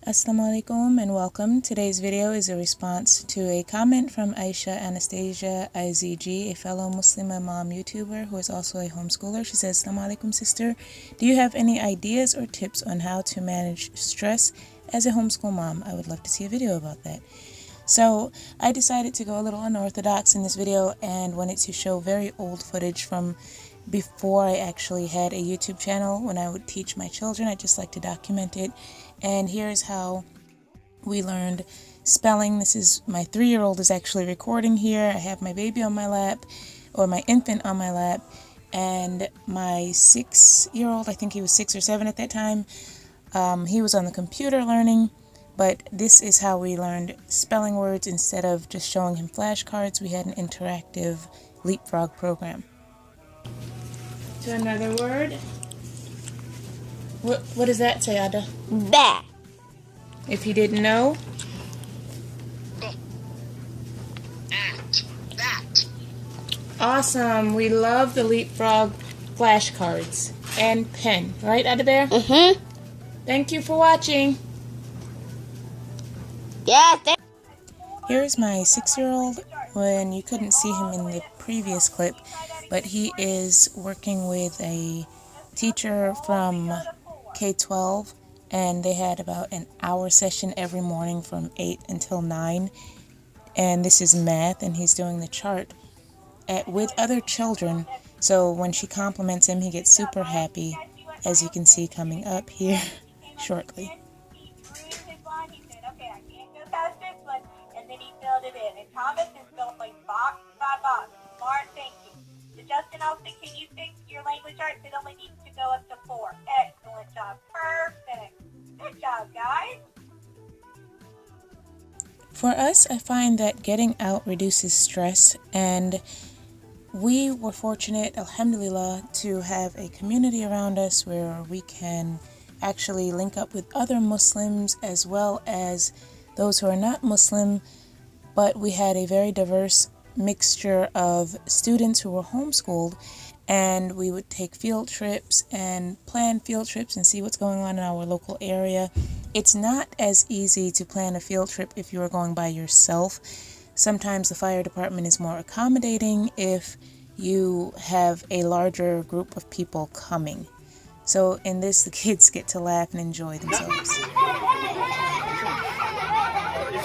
Assalamu alaikum and welcome. Today's video is a response to a comment from Aisha Anastasia IZG, a fellow Muslim mom YouTuber who is also a homeschooler. She says, Assalamu alaikum sister, do you have any ideas or tips on how to manage stress as a homeschool mom? I would love to see a video about that. So I decided to go a little unorthodox in this video and wanted to show very old footage from before I actually had a YouTube channel. When I would teach my children, I just like to document it. And here's how we learned spelling. This is my 3-year-old is actually recording here. I have my baby on my lap, or my infant on my lap, and my 6-year-old, I think he was 6 or 7 at that time, he was on the computer learning. But this is how we learned spelling words. Instead of just showing him flashcards, we had an interactive leapfrog program. To another word. What does that say, Ada? Bat. If you didn't know. Bat. Awesome. We love the leapfrog flashcards and pen. Right, Ada Bear? Mm-hmm. Thank you for watching. Yeah. Here's my 6-year-old when you couldn't see him in the previous clip, but he is working with a teacher from K-12, and they had about an hour session every morning from 8 until 9, and this is math, and he's doing the chart with other children. So when she compliments him, he gets super happy, as you can see coming up here shortly. And then he filled it in. And Thomas is going box by box. Smart thinking. So Justin Austin, can you fix your language arts? It only needs to go up to 4. Excellent job. Perfect. Good job, guys. For us, I find that getting out reduces stress, and we were fortunate, alhamdulillah, to have a community around us where we can actually link up with other Muslims as well as those who are not Muslim, but we had a very diverse mixture of students who were homeschooled, and we would take field trips and plan field trips and see what's going on in our local area. It's not as easy to plan a field trip if you are going by yourself. Sometimes the fire department is more accommodating if you have a larger group of people coming. So in this, the kids get to laugh and enjoy themselves. Is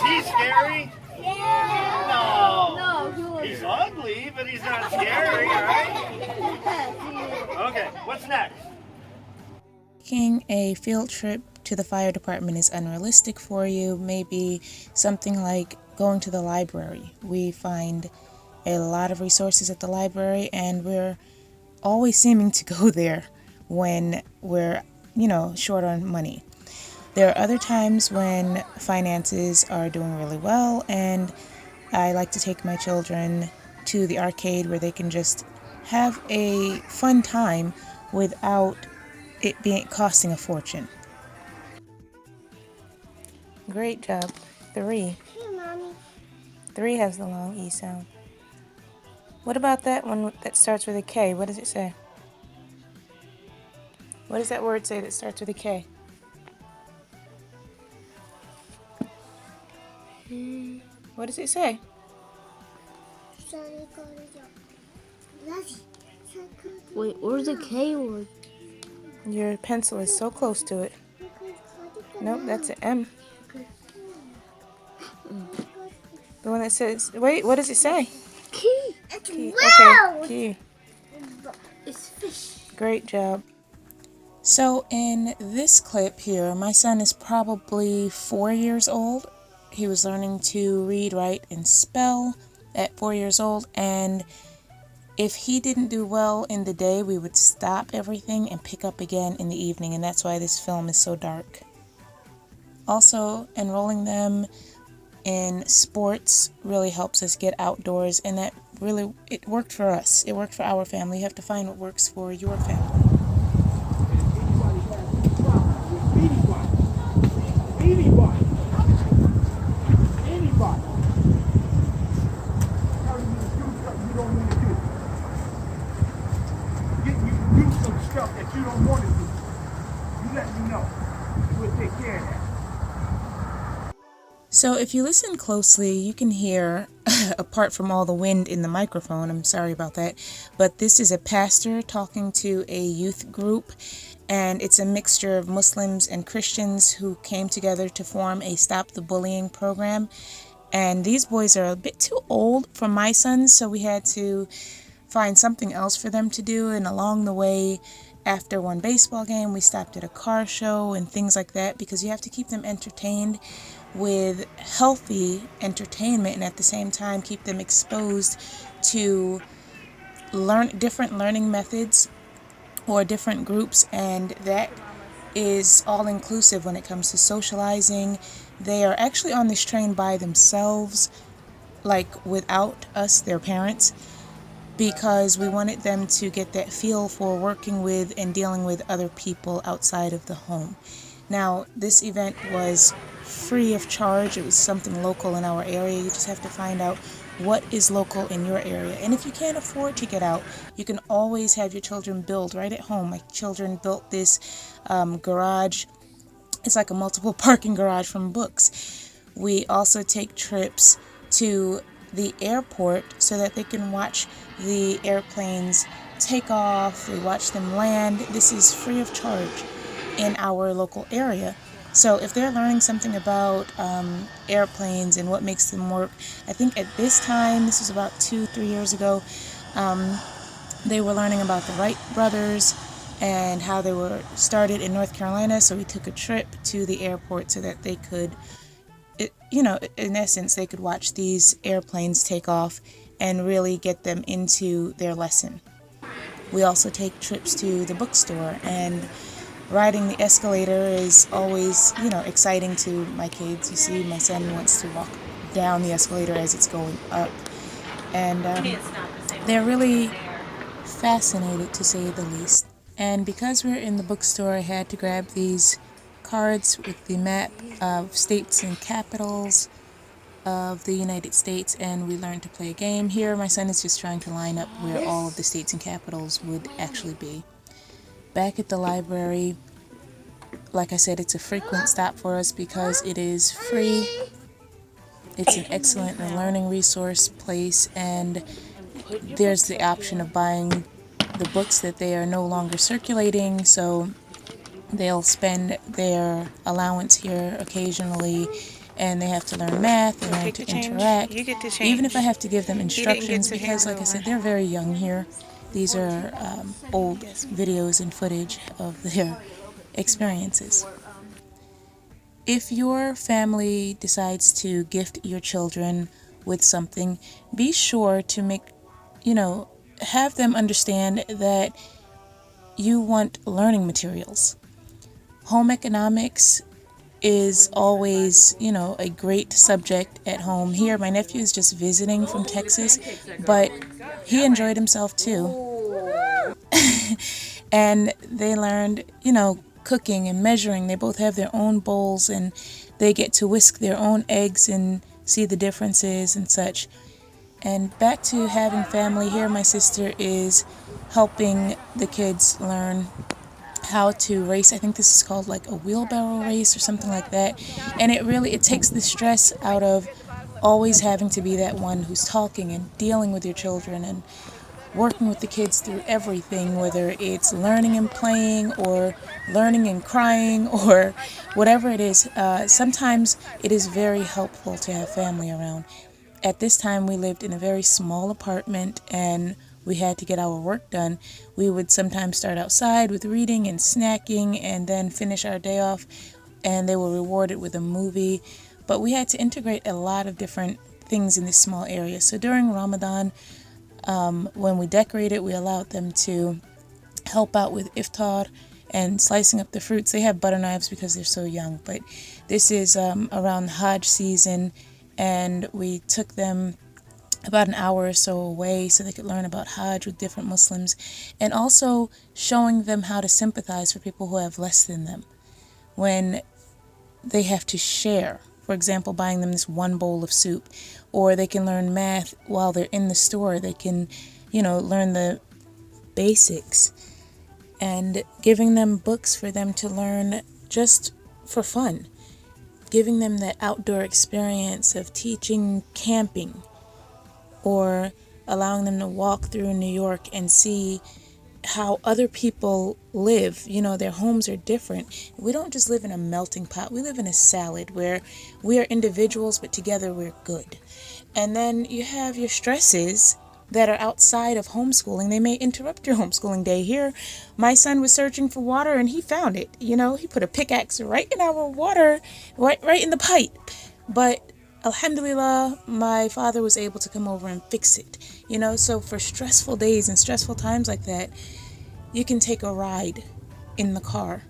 he scary? Yeah. No. He's ugly, but he's not scary, right? Okay, what's next? Taking a field trip to the fire department is unrealistic for you. Maybe something like going to the library. We find a lot of resources at the library, and we're always seeming to go there when we're, short on money. There are other times when finances are doing really well, and I like to take my children to the arcade where they can just have a fun time without it costing a fortune. Great job. 3. Hey, Mommy. 3 has the long E sound. What about that one that starts with a K? What does it say? What does that word say that starts with a K? What does it say? Wait, where's the K word? Your pencil is so close to it. Nope, that's an M. The one that says, wait, what does it say? Key. Key. Okay, key. It's fish. Great job. So in this clip here, my son is probably 4 years old. He was learning to read, write, and spell at 4 years old, and if he didn't do well in the day, we would stop everything and pick up again in the evening, and that's why this film is so dark. Also, enrolling them in sports really helps us get outdoors, and that really, it worked for us. It worked for our family. You have to find what works for your family. Stuff that you don't want to do. You let me know. We'll take care of that. So if you listen closely, you can hear, apart from all the wind in the microphone, I'm sorry about that, but this is a pastor talking to a youth group, and it's a mixture of Muslims and Christians who came together to form a Stop the Bullying program. And these boys are a bit too old for my sons, so we had to find something else for them to do. And along the way, after one baseball game, we stopped at a car show and things like that, because you have to keep them entertained with healthy entertainment and at the same time keep them exposed to different learning methods or different groups, and that is all inclusive when it comes to socializing. They are actually on this train by themselves, like without us, their parents, because we wanted them to get that feel for working with and dealing with other people outside of the home. Now, this event was free of charge. It was something local in our area. You just have to find out what is local in your area. And if you can't afford to get out, you can always have your children build right at home. My children built this garage. It's like a multiple parking garage from books. We also take trips to the airport so that they can watch the airplanes take off. We watch them land. This is free of charge in our local area. So if they're learning something about airplanes and what makes them work, I think at this time, this was about 2-3 years ago, they were learning about the Wright brothers and how they were started in North Carolina. So we took a trip to the airport so that they could, in essence, they could watch these airplanes take off and really get them into their lesson. We also take trips to the bookstore, and riding the escalator is always, exciting to my kids. You see, my son wants to walk down the escalator as it's going up, and they're really fascinated, to say the least. And because we're in the bookstore, I had to grab these cards with the map of states and capitals of the United States, and we learned to play a game. Here, my son is just trying to line up where all of the states and capitals would actually be. Back at the library, like I said, it's a frequent stop for us because it is free. It's an excellent learning resource place, and there's the option of buying the books that they are no longer circulating, so they'll spend their allowance here occasionally, and they have to learn math and learn to interact. Even if I have to give them instructions, because like I said, they're very young here. These are old videos and footage of their experiences. If your family decides to gift your children with something, be sure to have them understand that you want learning materials. Home economics is always, a great subject at home. Here, my nephew is just visiting from Texas, but he enjoyed himself too. And they learned, cooking and measuring. They both have their own bowls, and they get to whisk their own eggs and see the differences and such. And back to having family, here my sister is helping the kids learn how to race. I think this is called like a wheelbarrow race or something like that. And it takes the stress out of always having to be that one who's talking and dealing with your children and working with the kids through everything, whether it's learning and playing or learning and crying or whatever it is. Sometimes it is very helpful to have family around. At this time, we lived in a very small apartment, and we had to get our work done. We would sometimes start outside with reading and snacking and then finish our day off, and they were rewarded with a movie. But we had to integrate a lot of different things in this small area. So during Ramadan, when we decorated, we allowed them to help out with iftar and slicing up the fruits. They have butter knives because they're so young, but this is around Hajj season, and we took them about an hour or so away so they could learn about Hajj with different Muslims, and also showing them how to sympathize for people who have less than them when they have to share. For example, buying them this one bowl of soup, or they can learn math while they're in the store. They can, learn the basics, and giving them books for them to learn just for fun. giving them that outdoor experience of teaching camping, or allowing them to walk through New York and see how other people live. You know, their homes are different. We don't just live in a melting pot. We live in a salad where we are individuals, but together we're good. And then you have your stresses that are outside of homeschooling. They may interrupt your homeschooling day. Here, my son was searching for water and he found it. You know, he put a pickaxe right in our water, right in the pipe. But alhamdulillah, my father was able to come over and fix it. You know, so for stressful days and stressful times like that, you can take a ride in the car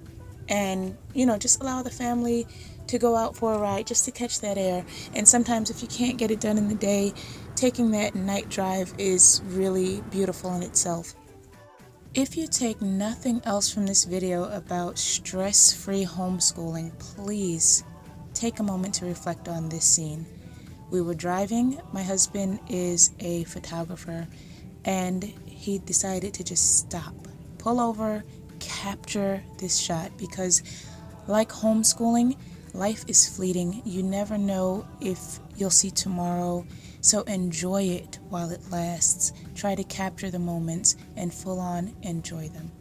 and, you know, just allow the family to go out for a ride just to catch that air. And sometimes if you can't get it done in the day, taking that night drive is really beautiful in itself. If you take nothing else from this video about stress-free homeschooling, please take a moment to reflect on this scene. We were driving. My husband is a photographer, and he decided to just stop, pull over, capture this shot, because like homeschooling, life is fleeting. You never know if you'll see tomorrow, so enjoy it while it lasts. Try to capture the moments and full on enjoy them.